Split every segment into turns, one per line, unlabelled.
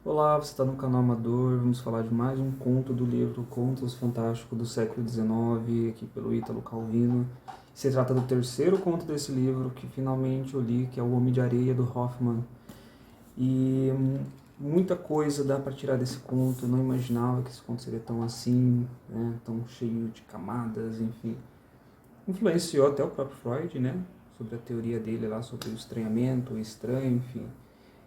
Olá, você está no canal Amador. Vamos falar de mais um conto do livro Contos Fantásticos do século XIX, aqui pelo Ítalo Calvino. Se trata do terceiro conto desse livro que finalmente eu li, que é O Homem de Areia, do Hoffman. E muita coisa dá para tirar desse conto. Eu não imaginava que esse conto seria tão assim, né, tão cheio de camadas, enfim. Influenciou até o próprio Freud, né, sobre a teoria dele lá, sobre o estranhamento, o estranho, enfim.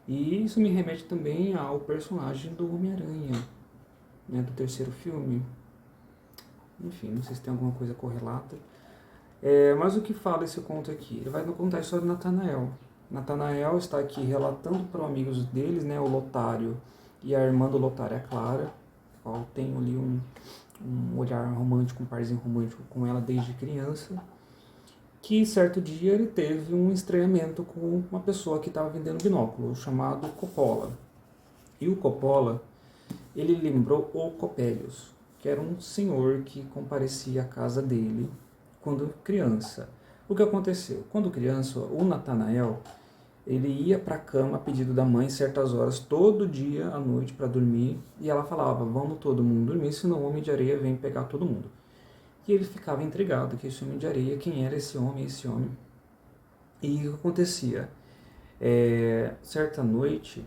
E isso me remete também ao personagem do Homem-Aranha, né, do terceiro filme. Enfim, não sei se tem alguma coisa correlata. Mas o que fala esse conto aqui? Ele vai contar a história de Natanael. Natanael está aqui relatando para os amigos deles, né, o Lotário e a irmã do Lotário, a Clara, qual tem ali um olhar romântico, um parzinho romântico com ela desde criança, que certo dia ele teve um estranhamento com uma pessoa que estava vendendo binóculo, chamado Coppola. E o Coppola, ele lembrou o Coppelius, que era um senhor que comparecia à casa dele quando criança. O que aconteceu? Quando criança, o Natanael, ele ia para a cama a pedido da mãe certas horas, todo dia à noite para dormir, e ela falava, vamos todo mundo dormir, senão o Homem de Areia vem pegar todo mundo. E ele ficava intrigado que esse Homem de Areia, quem era esse homem, E o que acontecia? Certa noite,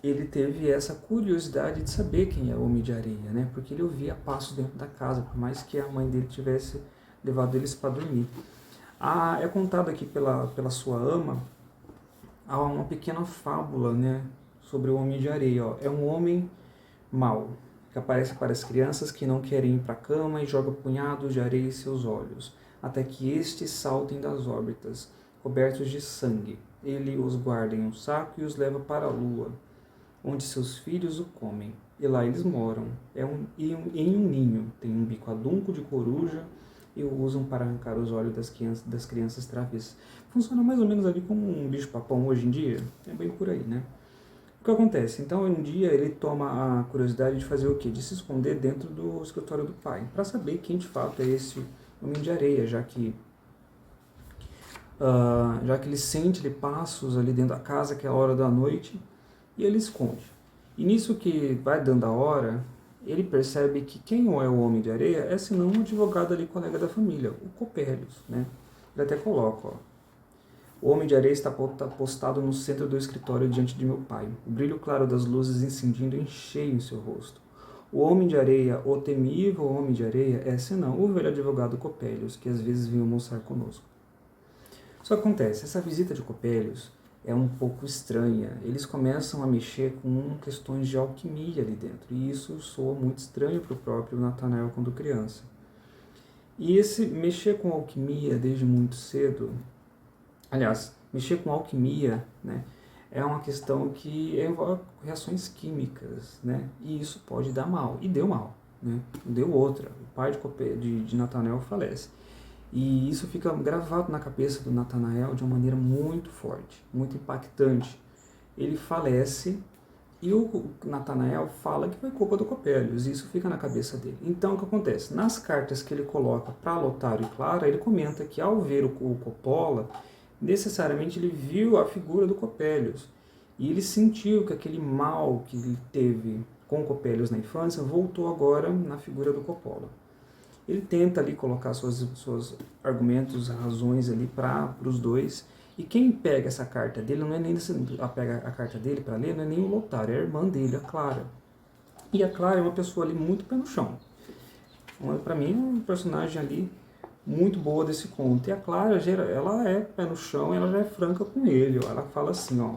ele teve essa curiosidade de saber quem é o Homem de Areia, né? Porque ele ouvia passos dentro da casa, por mais que a mãe dele tivesse levado eles para dormir. É contado aqui pela sua ama, há uma pequena fábula, né, sobre o Homem de Areia. Ó. É um homem mau, que aparece para as crianças que não querem ir para a cama e joga punhados de areia em seus olhos, até que estes saltem das órbitas, cobertos de sangue. Ele os guarda em um saco e os leva para a lua, onde seus filhos o comem. E lá eles moram. Em um ninho. Tem um bico adunco de coruja e o usam para arrancar os olhos das crianças travessas. Funciona mais ou menos ali como um bicho-papão hoje em dia. É bem por aí, né? O que acontece? Então, um dia ele toma a curiosidade de fazer o quê? De se esconder dentro do escritório do pai, para saber quem de fato é esse Homem de Areia, já que ele sente ali, passos ali dentro da casa, que é a hora da noite, e ele esconde. E nisso que vai dando a hora, ele percebe que quem é o Homem de Areia é senão um advogado ali, colega da família, o Copérios, né? Ele até coloca, ó. O Homem de Areia está postado no centro do escritório diante de meu pai, o brilho claro das luzes incidindo em cheio em seu rosto. O Homem de Areia, o temível Homem de Areia, é senão o velho advogado Copérios, que às vezes vinha almoçar conosco. Só que acontece, essa visita de Copérios é um pouco estranha. Eles começam a mexer com questões de alquimia ali dentro, e isso soa muito estranho para o próprio Natanael quando criança. E esse mexer com alquimia desde muito cedo, aliás, mexer com alquimia, né, é uma questão que envolve reações químicas, né, e isso pode dar mal, e deu mal, né, deu outra. O pai de Natanael falece. E isso fica gravado na cabeça do Natanael de uma maneira muito forte, muito impactante. Ele falece e o Natanael fala que foi culpa do Copérios, e isso fica na cabeça dele. Então, o que acontece? Nas cartas que ele coloca para Lotário e Clara, ele comenta que ao ver o Coppola, necessariamente ele viu a figura do Copérios. E ele sentiu que aquele mal que ele teve com o Copérios na infância voltou agora na figura do Coppola. Ele tenta ali colocar seus argumentos, razões ali para os dois. E quem pega essa carta dele não é nem pega a carta dele para ler, não é nem o Lotário, é a irmã dele, a Clara. E a Clara é uma pessoa ali muito pé no chão. Para mim é um personagem ali muito boa desse conto. E a Clara, ela é pé no chão, ela já é franca com ele. Ó. Ela fala assim, ó.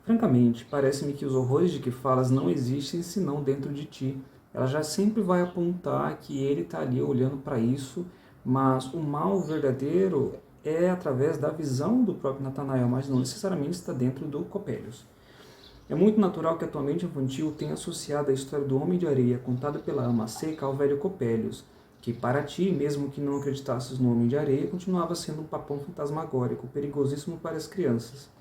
Francamente, parece-me que os horrores de que falas não existem senão dentro de ti. Ela já sempre vai apontar que ele está ali olhando para isso, mas o mal verdadeiro é através da visão do próprio Natanael, mas não necessariamente está dentro do Copérios. É muito natural que atualmente infantil tenha associado a história do Homem de Areia, contada pela ama seca, ao velho Copérios, que para ti, mesmo que não acreditasses no Homem de Areia, continuava sendo um papão fantasmagórico, perigosíssimo para as crianças.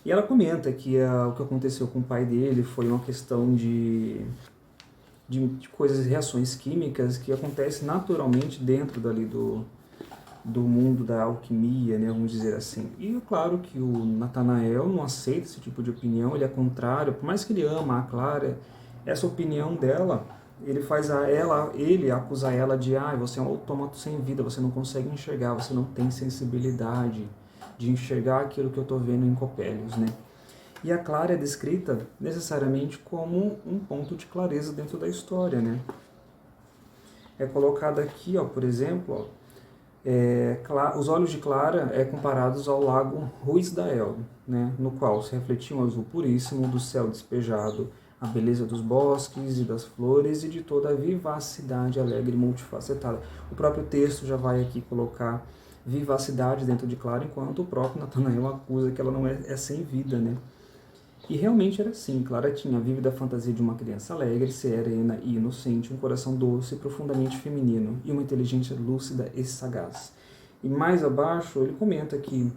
E ela comenta que o que aconteceu com o pai dele foi uma questão de coisas, reações químicas que acontecem naturalmente dentro dali do mundo da alquimia, né, vamos dizer assim. E é claro que o Natanael não aceita esse tipo de opinião, ele é contrário, por mais que ele ama a Clara, essa opinião dela, ele acusa ela de, você é um autômato sem vida, você não consegue enxergar, você não tem sensibilidade de enxergar aquilo que eu estou vendo em Copélios, né? E a Clara é descrita necessariamente como um ponto de clareza dentro da história, né? É colocada aqui, ó, por exemplo, os olhos de Clara comparados ao lago Ruiz-Dael, né, no qual se refletia um azul puríssimo do céu despejado, a beleza dos bosques e das flores e de toda a vivacidade alegre e multifacetada. O próprio texto já vai aqui colocar vivacidade dentro de Clara, enquanto o próprio Natanael acusa que ela não é sem vida, né? E realmente era assim, Clara tinha a vívida fantasia de uma criança alegre, serena e inocente, um coração doce e profundamente feminino, e uma inteligência lúcida e sagaz. E mais abaixo ele comenta que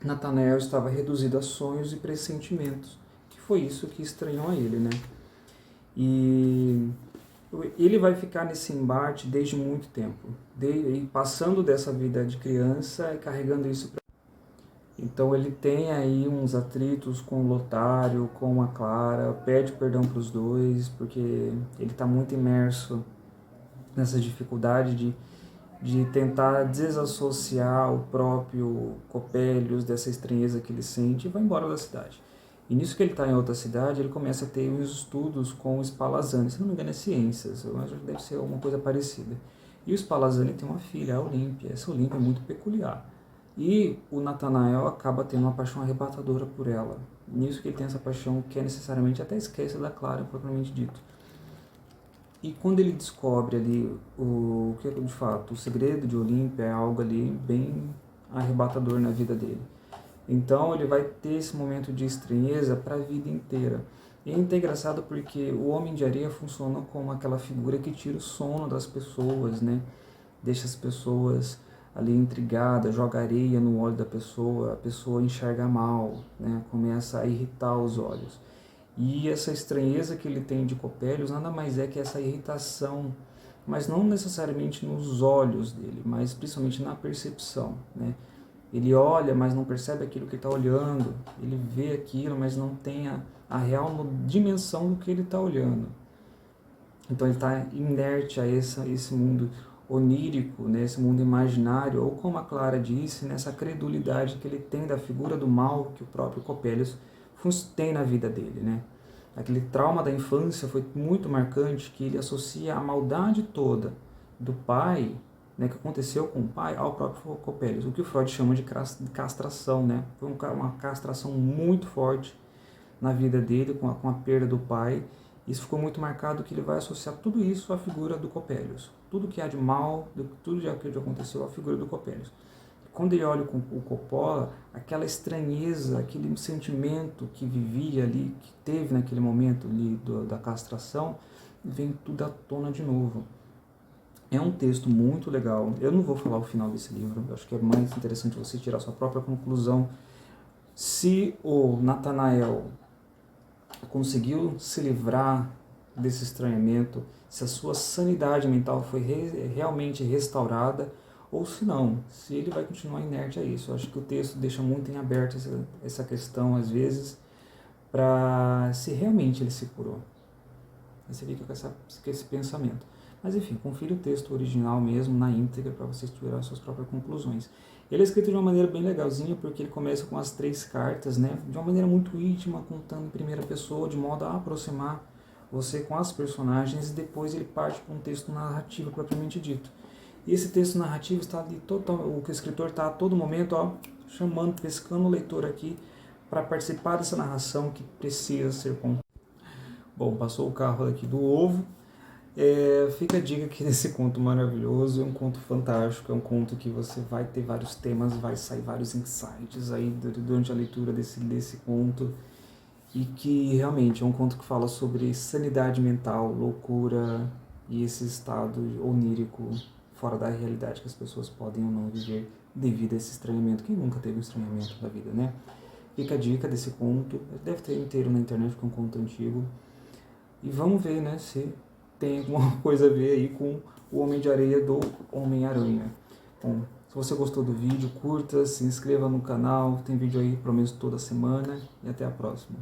Natanael estava reduzido a sonhos e pressentimentos, que foi isso que estranhou a ele, né? E ele vai ficar nesse embate desde muito tempo, passando dessa vida de criança e carregando isso. Então ele tem aí uns atritos com o Lotário, com a Clara, pede perdão para os dois, porque ele está muito imerso nessa dificuldade de tentar desassociar o próprio Copélios dessa estranheza que ele sente e vai embora da cidade. E nisso que ele está em outra cidade, ele começa a ter uns estudos com o Spallanzani, se não me engano é ciências, mas deve ser alguma coisa parecida. E o Spallanzani tem uma filha, a Olímpia. Essa Olímpia é muito peculiar. E o Natanael acaba tendo uma paixão arrebatadora por ela. Nisso que ele tem essa paixão que é necessariamente até esquece da Clara, propriamente dito. E quando ele descobre ali o que de fato, o segredo de Olímpia é algo ali bem arrebatador na vida dele. Então ele vai ter esse momento de estranheza para a vida inteira. E é engraçado porque o Homem de Areia funciona como aquela figura que tira o sono das pessoas, né? Deixa as pessoas ali intrigada, joga areia no olho da pessoa, a pessoa enxerga mal, né? Começa a irritar os olhos. E essa estranheza que ele tem de Copélios nada mais é que essa irritação, mas não necessariamente nos olhos dele, mas principalmente na percepção, né? Ele olha, mas não percebe aquilo que está olhando, ele vê aquilo, mas não tem a real dimensão do que ele está olhando. Então ele está inerte a esse mundo onírico, né, esse mundo imaginário, ou como a Clara disse, nessa credulidade que ele tem da figura do mal que o próprio Copélios tem na vida dele, né? Aquele trauma da infância foi muito marcante, que ele associa a maldade toda do pai, né, que aconteceu com o pai, ao próprio Copélios, o que o Freud chama de castração, né? Foi uma castração muito forte na vida dele, com a perda do pai. Isso ficou muito marcado, que ele vai associar tudo isso à figura do Copélios. Tudo que há de mal, tudo que aconteceu à figura do Copélios. Quando ele olha o Coppola, aquela estranheza, aquele sentimento que vivia ali, que teve naquele momento ali da castração, vem tudo à tona de novo. É um texto muito legal. Eu não vou falar o final desse livro, eu acho que é mais interessante você tirar sua própria conclusão. Se o Natanael conseguiu se livrar desse estranhamento, se a sua sanidade mental foi realmente restaurada, ou se não, se ele vai continuar inerte a isso. Eu acho que o texto deixa muito em aberto essa questão, às vezes, para se realmente ele se curou. Aí você fica com esse pensamento. Mas enfim, confira o texto original mesmo, na íntegra, para vocês tirarem suas próprias conclusões. Ele é escrito de uma maneira bem legalzinha, porque ele começa com as 3 cartas, né? De uma maneira muito íntima, contando em primeira pessoa, de modo a aproximar você com as personagens, e depois ele parte para um texto narrativo propriamente dito. E esse texto narrativo está ali o escritor está a todo momento, chamando, pescando o leitor aqui para participar dessa narração que precisa ser contada. Bom, passou o carro aqui do ovo. Fica a dica aqui desse conto maravilhoso, é um conto fantástico, é um conto que você vai ter vários temas, vai sair vários insights aí durante a leitura desse conto, e que realmente é um conto que fala sobre sanidade mental, loucura e esse estado onírico fora da realidade que as pessoas podem ou não viver devido a esse estranhamento. Quem nunca teve um estranhamento da vida, né? Fica a dica desse conto, deve ter inteiro na internet, porque é um conto antigo, e vamos ver, né, se tem alguma coisa a ver aí com o Homem de Areia do Homem-Aranha. Bom, você gostou do vídeo, curta, se inscreva no canal, tem vídeo aí pelo menos toda semana e até a próxima.